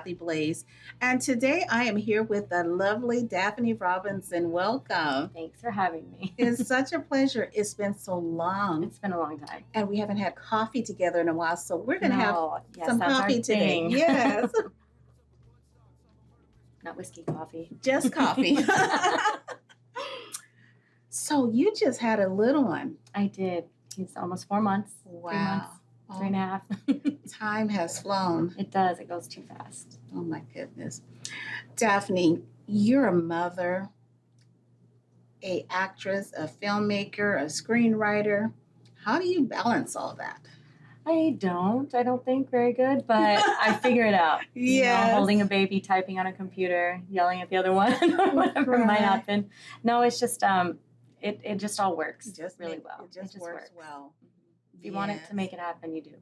Kathy Blaze. And today I am here with the lovely Daphne Robinson. Welcome. Thanks for having me. It's such a pleasure. It's been so long. It's been a long time. And we haven't had coffee together in a while, so we're going to have Yes, some that's coffee our today. thing. Yes, Not whiskey, coffee. just coffee. So you just had a little one. I did. He's almost 4 months. 3 months. Wow. 3.5. Time has flown. It does. It goes too fast. Oh my goodness. Daphne, you're a mother, a actress, a filmmaker, a screenwriter. How do you balance all that? I don't think very good, but I figure it out. Yes. Holding a baby, typing on a computer, yelling at the other one, or whatever might Right. happen. No, it's just it just all works really well. It just works well. If you want it Yes. to make it happen, you do.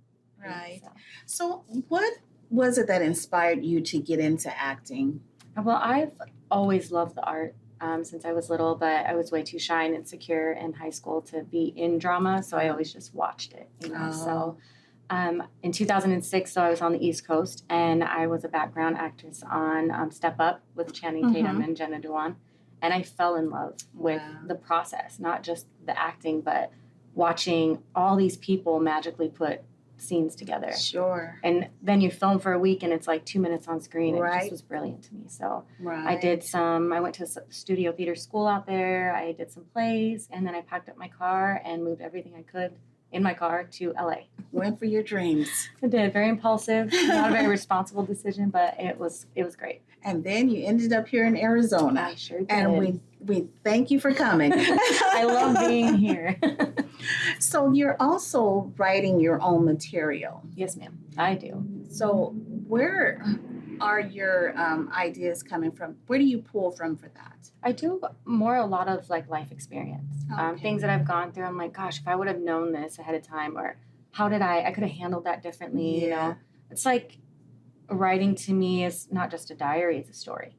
Right. So. So what was it that inspired you to get into acting? Well, I've always loved the art since I was little, but I was way too shy and insecure in high school to be in drama, so I always just watched it, So in 2006, so I was on the East Coast, and I was a background actress on Step Up with Channing Tatum and Jenna Dewan, and I fell in love with Wow. the process, not just the acting, but watching all these people magically put scenes together. Sure. And then you film for a week and it's like 2 minutes on screen. It Right. just was brilliant to me. So Right. I went to studio theater school out there. I did some plays, and then I packed up my car and moved everything I could in my car to LA. Went for your dreams. I did. Very impulsive, not a very responsible decision, but it was great. And then you ended up here in Arizona. I sure did. And we thank you for coming. I love being here. So you're also writing your own material. Yes, ma'am. I do. So where are your ideas coming from? Where do you pull from for that? I do a lot of like life experience, Okay. things that I've gone through. I'm like, gosh, if I would have known this ahead of time, or how did I could have handled that differently. Yeah. It's like writing to me is not just a diary; it's a story.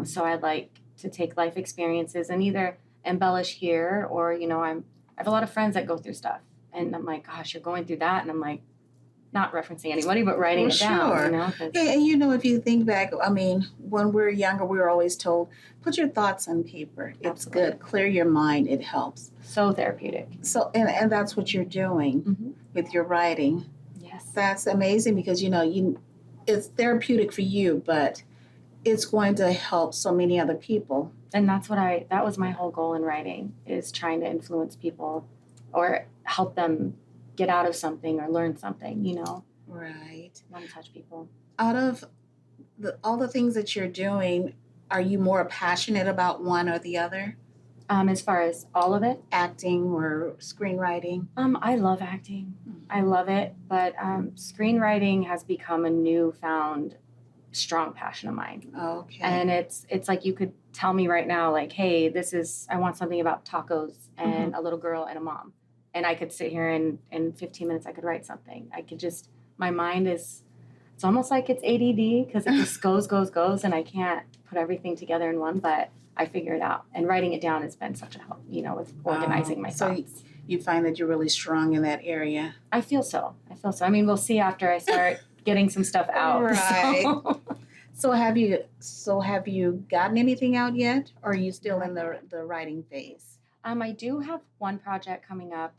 So I like to take life experiences and either embellish here, or I have a lot of friends that go through stuff, and I'm like, gosh, you're going through that, and I'm like, not referencing anybody, but writing Well, it down. sure. 'Cause- Yeah, and if you think back, I mean, when we're younger, we were always told, put your thoughts on paper. It's Absolutely. good. Clear your mind. It helps. so therapeutic. So, and that's what you're doing Mm-hmm. with your writing. Yes. That's amazing because, it's therapeutic for you, but it's going to help so many other people. And that was my whole goal in writing, is trying to influence people or help them get out of something or learn something, Right. want to touch people. Out of all the things that you're doing, are you more passionate about one or the other? As far as all of it, Acting or screenwriting? I love acting. I love it, but screenwriting has become a newfound strong passion of mine. Okay. And it's like you could tell me right now, like, hey, I want something about tacos and a little girl and a mom. And I could sit here and in 15 minutes I could write something. I could just, my mind it's almost like it's ADD because it just goes, and I can't put everything together in one, but I figure it out. And writing it down has been such a help, with organizing my So thoughts. you find that you're really strong in that area. I feel so. I mean, we'll see after I start getting some stuff out. Right. So. So have you gotten anything out yet, or are you still in the writing phase? I do have one project coming up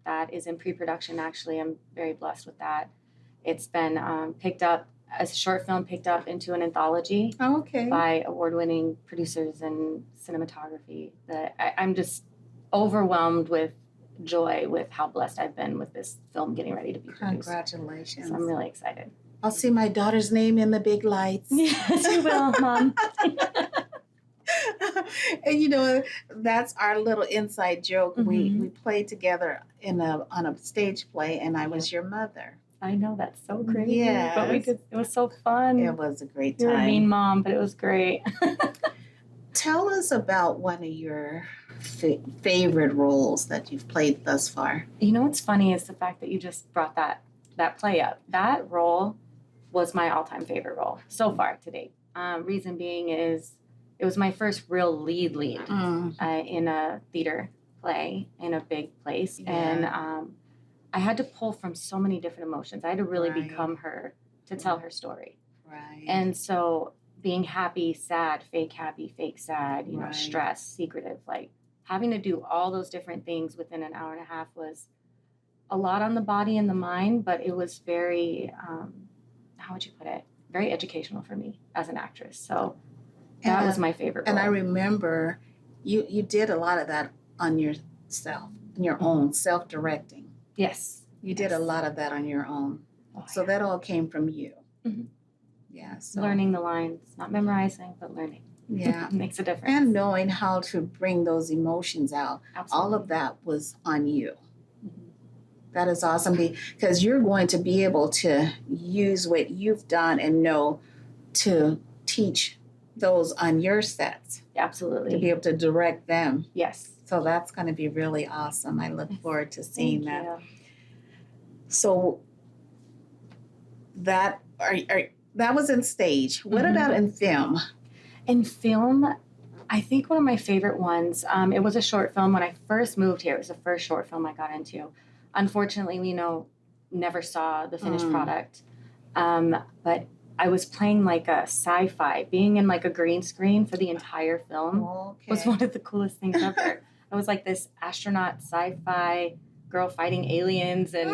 that is in pre-production. Actually, I'm very blessed with that. It's been picked up as a short film, picked up into an anthology Oh, okay. by award-winning producers and cinematography. I'm just overwhelmed with joy with how blessed I've been with this film getting ready to be produced. Congratulations. So I'm really excited. I'll see my daughter's name in the big lights. Yes, you will, Mom. And that's our little inside joke. Mhm. We played together on a stage play, and I was your mother. I know, that's so crazy. Yes. But it was so fun. It was a great You were a mean time. mom, but it was great. Tell us about one of your favorite roles that you've played thus far. What's funny is the fact that you just brought that play up. That role was my all-time favorite role so far to date. Reason being is it was my first real lead in a theater play in a big place. Yeah. And I had to pull from so many different emotions. I had to really Right. become her to tell her story. Right. And so being happy, sad, fake happy, fake sad, you know, Right. stress, secretive, like having to do all those different things within an hour and a half was a lot on the body and the mind, but it was very, how would you put it? Very educational for me as an actress. So that was my favorite role. And I remember you did a lot of that on yourself, on your own, self-directing. Yes. You did a lot of that on your own. Oh, So that all came from you. Mhm. Yeah. So learning the lines, not memorizing, but learning. yeah. Makes a difference. And knowing how to bring those emotions out. Absolutely. All of that was on you. Mhm. That is awesome because you're going to be able to use what you've done and know to teach those on your sets, Absolutely. to be able to direct them. Yes. So that's going to be really awesome. I look forward to seeing Thank that. you. So that that was in stage. What Mhm. about in film? In film, I think one of my favorite ones, it was a short film when I first moved here. It was the first short film I got into. Unfortunately, never saw the finished product. But I was playing like a sci-fi, being in like a green screen for the entire film was one of the coolest things ever. I was like this astronaut sci-fi girl fighting aliens, and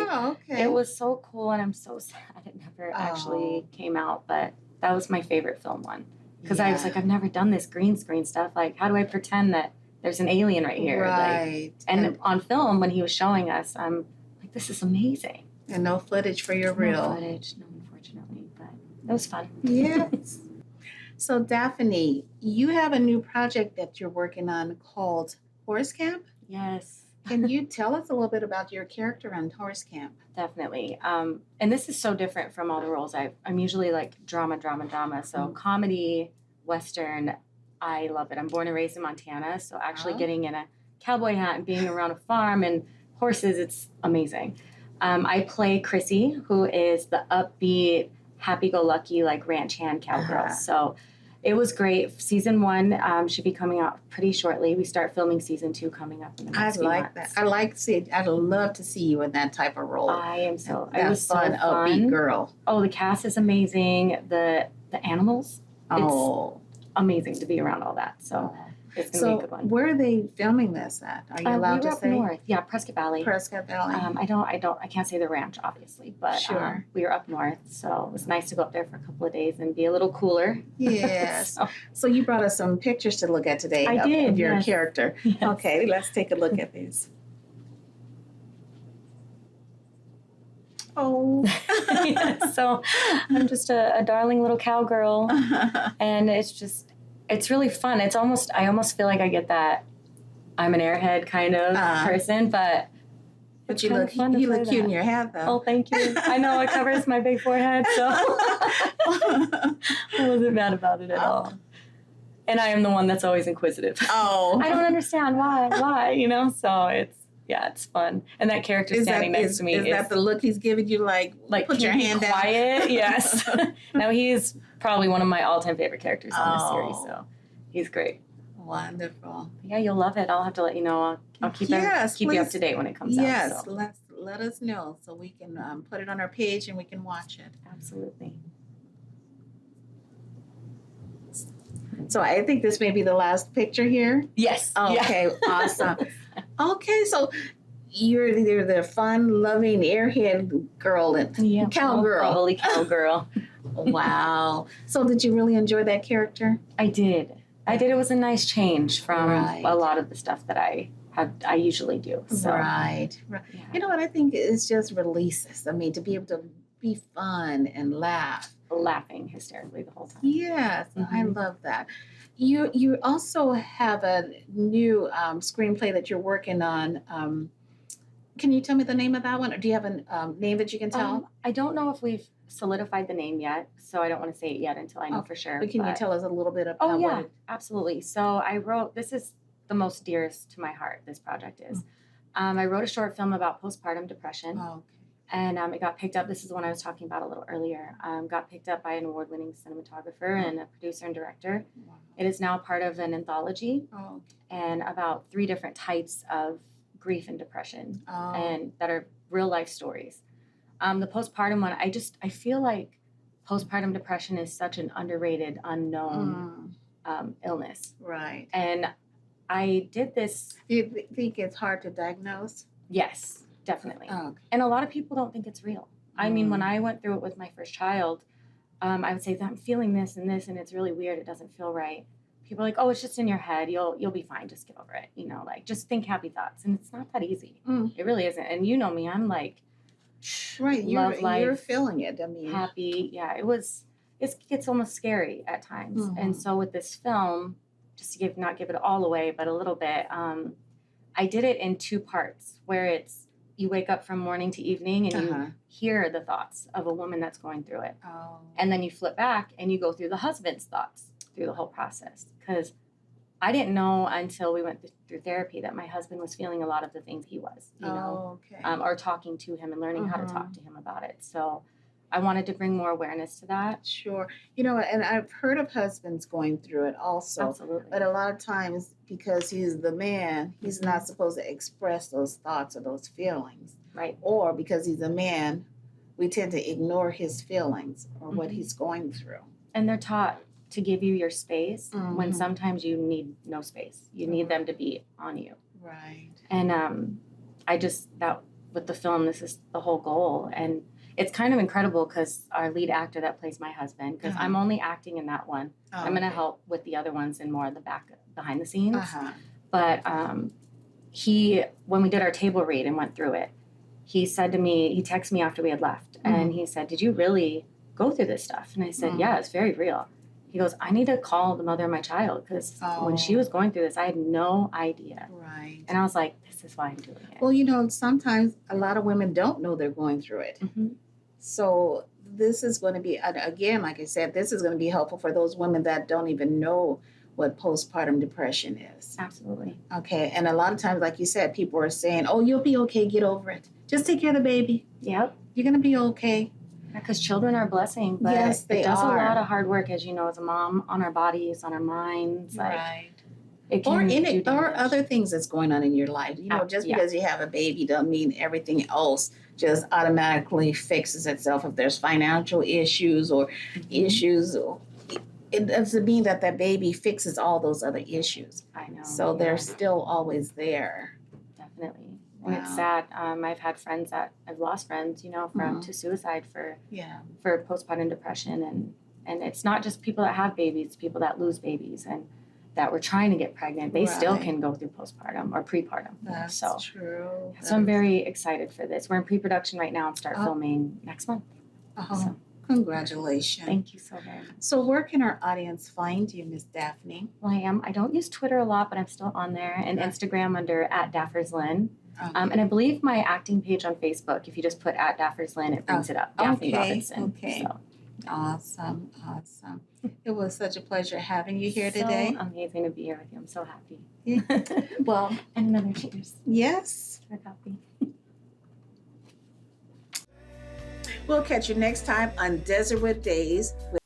it was so cool, and I'm so sad it never actually came out, but that was my favorite film one. Because I was like, I've never done this green screen stuff. Like, how do I pretend that there's an alien right here? Right. Like, and on film, when he was showing us, I'm like, this is amazing. And no footage for your reel. No footage, no, unfortunately, but it was fun. Yes. So, Daphne, you have a new project that you're working on called Horse Camp. Yes. Can you tell us a little bit about your character on Horse Camp? Definitely. And this is so different from all the roles I'm usually like drama. So comedy, Western, I love it. I'm born and raised in Montana, so actually getting in a cowboy hat and being around a farm and horses, it's amazing. I play Chrissy, who is the upbeat, happy-go-lucky, like ranch hand cowgirl. So it was great. Season 1 should be coming out pretty shortly. We start filming season 2 coming up in the next few months. That. I'd love to see you in that type of role. It was fun, so fun. upbeat girl. Oh, the cast is amazing. The animals, it's amazing to be around all that. So it's going to be a good one. Where are they filming this at? Are you allowed to say? We were up north. Yeah, Prescott Valley. Prescott Valley. I can't say the ranch, obviously, but we were up north, so it was nice to go up there for a couple of days and be a little cooler. Yes. So you brought us some pictures to look at today of your character. Yes. Okay, let's take a look at these. Oh. So I'm just a darling little cowgirl, and it's really fun. I almost feel like I get that I'm an airhead kind of person, but you look cute in your hat, though. Oh, thank you. I know it covers my big forehead, so I wasn't mad about it at all. And I am the one that's always inquisitive. Oh. I don't understand why, so it's fun. And that character standing next to me is that the look he's giving you, like put your hand down? Quiet, yes. No, he's probably one of my all-time favorite characters on this series, so he's great. Wonderful. Yeah, you'll love it. I'll have to let you know. I'll keep you up to date when it comes out. Yes, let us know so we can put it on our page and we can watch it. Absolutely. So I think this may be the last picture here. Yes. Okay, awesome. Okay, so you're the fun, loving, airhead girl and cowgirl. Bubbly cowgirl. Wow. So did you really enjoy that character? I did. It was a nice change from a lot of the stuff that I usually do. So. Right. Yeah. You know what I think it's just releases. I mean, to be able to be fun and laugh. Laughing hysterically the whole time. Yes, I love that. You also have a new screenplay that you're working on. Can you tell me the name of that one, or do you have a name that you can tell? I don't know if we've solidified the name yet, so I don't want to say it yet until I know for sure. But can you tell us a little bit about what absolutely. So I wrote, this is the most dearest to my heart, this project is. I wrote a short film about postpartum depression. Oh, okay. And it got picked up. This is the one I was talking about a little earlier. Got picked up by an award-winning cinematographer and a producer and director. Wow. It is now part of an anthology and about 3 different types of grief and depression, and that are real-life stories. The postpartum one, I feel like postpartum depression is such an underrated, unknown illness. Right. And I did this. Do you think it's hard to diagnose? Yes, definitely. Oh, And a lot of people don't think it's real. I mean, when I went through it with my first child, I would say that I'm feeling this, and it's really weird. It doesn't feel right. People are like, oh, it's just in your head. You'll be fine. Just get over it. You know, like just think happy thoughts. And it's not that easy. It really isn't. And you know me, I'm like, right. Love life, you're feeling it. I mean, happy. Yeah, it gets almost scary at times. And so with this film, just to not give it all away, but a little bit, I did it in 2 parts where it's, you wake up from morning to evening and you hear the thoughts of a woman that's going through it. Oh. And then you flip back and you go through the husband's thoughts through the whole process. Because I didn't know until we went through therapy that my husband was feeling a lot of the things he was, you know, or talking to him and learning how to talk to him about it. So I wanted to bring more awareness to that. Sure. You know, and I've heard of husbands going through it also. Absolutely. But a lot of times, because he's the man, he's not supposed to express those thoughts or those feelings. Right. Or because he's a man, we tend to ignore his feelings or what he's going through. And they're taught to give you your space when sometimes you need no space. You need them to be on you. Right. And that with the film, this is the whole goal. And it's kind of incredible because our lead actor that plays my husband, because I'm only acting in that one. I'm going to help with the other ones in more of the behind the scenes. But when we did our table read and went through it, he said to me, he texted me after we had left, and he said, did you really go through this stuff? And I said, yeah, it's very real. He goes, I need to call the mother of my child because when she was going through this, I had no idea. Right. And I was like, this is why I'm doing it. Well, you know, sometimes a lot of women don't know they're going through it. So this is going to be, again, like I said, this is going to be helpful for those women that don't even know what postpartum depression is. Absolutely. Okay. And a lot of times, like you said, people are saying, oh, you'll be okay. Get over it. Just take care of the baby. Yep. You're going to be okay. Because children are a blessing, but yes, they it does are. a lot of hard work, as you know, as a mom, on our bodies, on our minds. Right. It can or other things that's going on in your life. You know, just because you have a baby doesn't mean everything else just automatically fixes itself. If there's financial issues or issues, it doesn't mean that baby fixes all those other issues. I know. So they're still always there. Definitely. And it's sad. I've had friends I've lost friends, you know, to suicide for postpartum depression. And it's not just people that have babies, it's people that lose babies and that were trying to get pregnant. They still can go through postpartum or prepartum. That's true. So I'm very excited for this. We're in pre-production right now and start filming next month. So, congratulations. Thank you so very much. So where can our audience find you, Miss Daphne? Well, I don't use Twitter a lot, but I'm still on there, and Instagram under @DaffersLynn. And I believe my acting page on Facebook, if you just put @DaffersLynn, it brings it up. Daphne Robinson. Okay. So. Awesome. It was such a pleasure having you here today. So amazing to be here with you. I'm so happy. Yeah. Well, and another cheers. Yes. For coffee. We'll catch you next time on Desertwood Days with